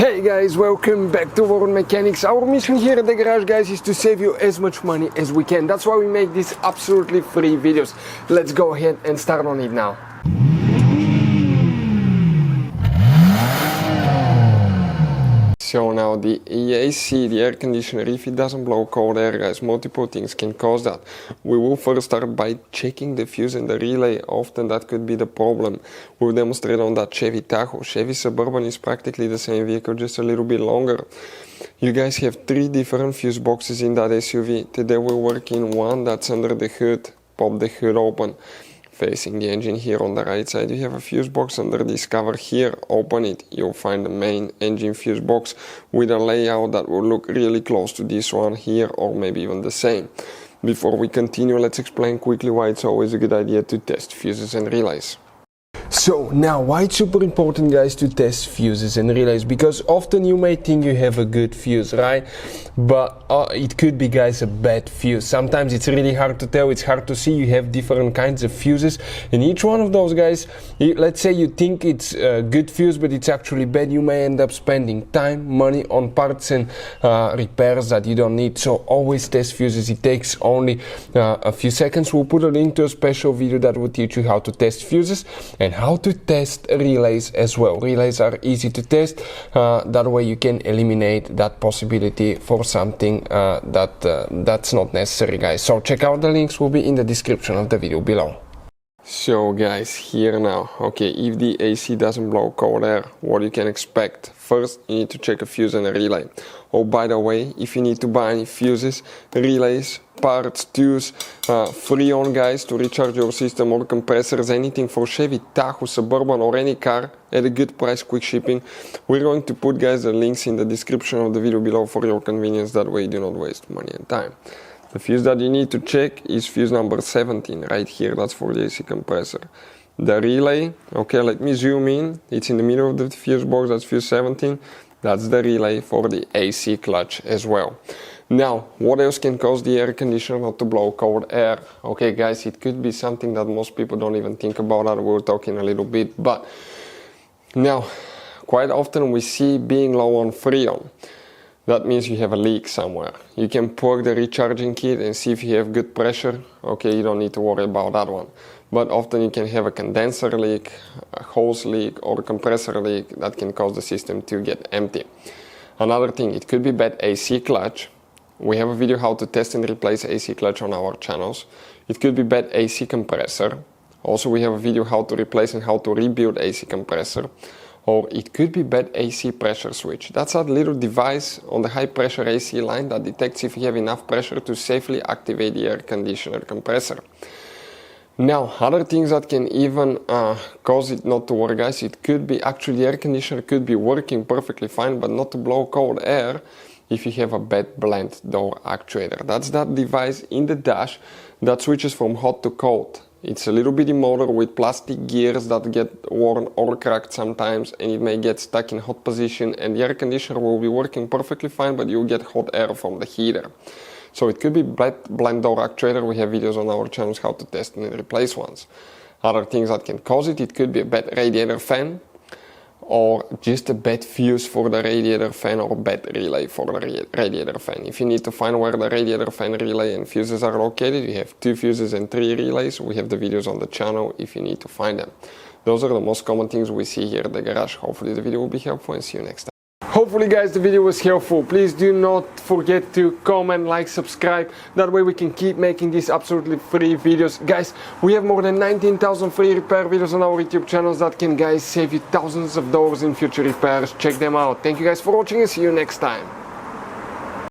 Hey guys, welcome back to World Mechanics. Our mission here at the garage, guys, is to save you as much money as we can. That's why we make these absolutely free videos. Let's go ahead and start on it now. So now the AC, the air conditioner, if it doesn't blow cold air, guys, multiple things can cause that. We will first start by checking the fuse and the relay. Often that could be the problem. We'll demonstrate on that Chevy Tahoe. Chevy Suburban is practically the same vehicle, just a little bit longer. You guys have 3 different fuse boxes in that SUV. Today we're working one that's under the hood. Pop the hood open. Facing the engine here on the right side, you have a fuse box under this cover here. Open it, you'll find the main engine fuse box with a layout that will look really close to this one here, or maybe even the same. Before we continue, let's explain quickly why it's always a good idea to test fuses and relays. So now, why it's super important, guys, to test fuses and relays? Because often you may think you have a good fuse, right? But it could be, guys, a bad fuse. Sometimes it's really hard to tell, it's hard to see. You have different kinds of fuses, and each one of those, guys, let's say you think it's a good fuse, but it's actually bad. You may end up spending time, money on parts and repairs that you don't need. So always test fuses. It takes only a few seconds. We'll put a link to a special video that will teach you how to test fuses and how to test relays as well. Relays are easy to test. That way you can eliminate that possibility for something that's not necessary, guys. So check out the links, will be in the description of the video below. So guys, here now, okay, if the AC doesn't blow cold air, what you can expect? First, you need to check a fuse and a relay. Oh, by the way, if you need to buy any fuses, relays, parts, tools, Freon, guys, to recharge your system, or compressors, anything for Chevy Tahoe, Suburban, or any car at a good price, quick shipping, we're going to put, guys, the links in the description of the video below for your convenience. That way you do not waste money and time. The fuse that you need to check is fuse number 17, right here. That's for the AC compressor. The relay, okay, let me zoom in. It's in the middle of the fuse box, that's fuse 17. That's the relay for the AC clutch as well. Now, what else can cause the air conditioner not to blow cold air? Okay, guys, it could be something that most people don't even think about, that we'll talk in a little bit. But now, quite often we see being low on Freon. That means you have a leak somewhere. You can plug the recharging kit and see if you have good pressure. Okay, you don't need to worry about that one. But often you can have a condenser leak, a hose leak, or a compressor leak that can cause the system to get empty. Another thing, it could be bad AC clutch. We have a video how to test and replace AC clutch on our channels. It could be bad AC compressor. Also, we have a video how to replace and how to rebuild AC compressor. Or it could be bad AC pressure switch. That's a little device on the high pressure AC line that detects if you have enough pressure to safely activate the air conditioner compressor. Now, other things that can even cause it not to work, guys, it could be actually the air conditioner could be working perfectly fine, but not to blow cold air if you have a bad blend door actuator. That's that device in the dash that switches from hot to cold. It's a little bitty motor with plastic gears that get worn or cracked sometimes, and it may get stuck in hot position, and the air conditioner will be working perfectly fine, but you'll get hot air from the heater. So it could be blend door actuator. We have videos on our channels how to test and replace ones. Other things that can cause it, it could be a bad radiator fan, or just a bad fuse for the radiator fan, or bad relay for the radiator fan. If you need to find where the radiator fan relay and fuses are located, you have 2 fuses and 3 relays. We have the videos on the channel if you need to find them. Those are the most common things we see here at the garage. Hopefully the video will be helpful, and see you next time. Hopefully, guys, the video was helpful. Please do not forget to comment, like, subscribe. That way we can keep making these absolutely free videos. Guys, we have more than 19,000 free repair videos on our YouTube channels that can, guys, save you thousands of dollars in future repairs. Check them out. Thank you guys for watching, and see you next time.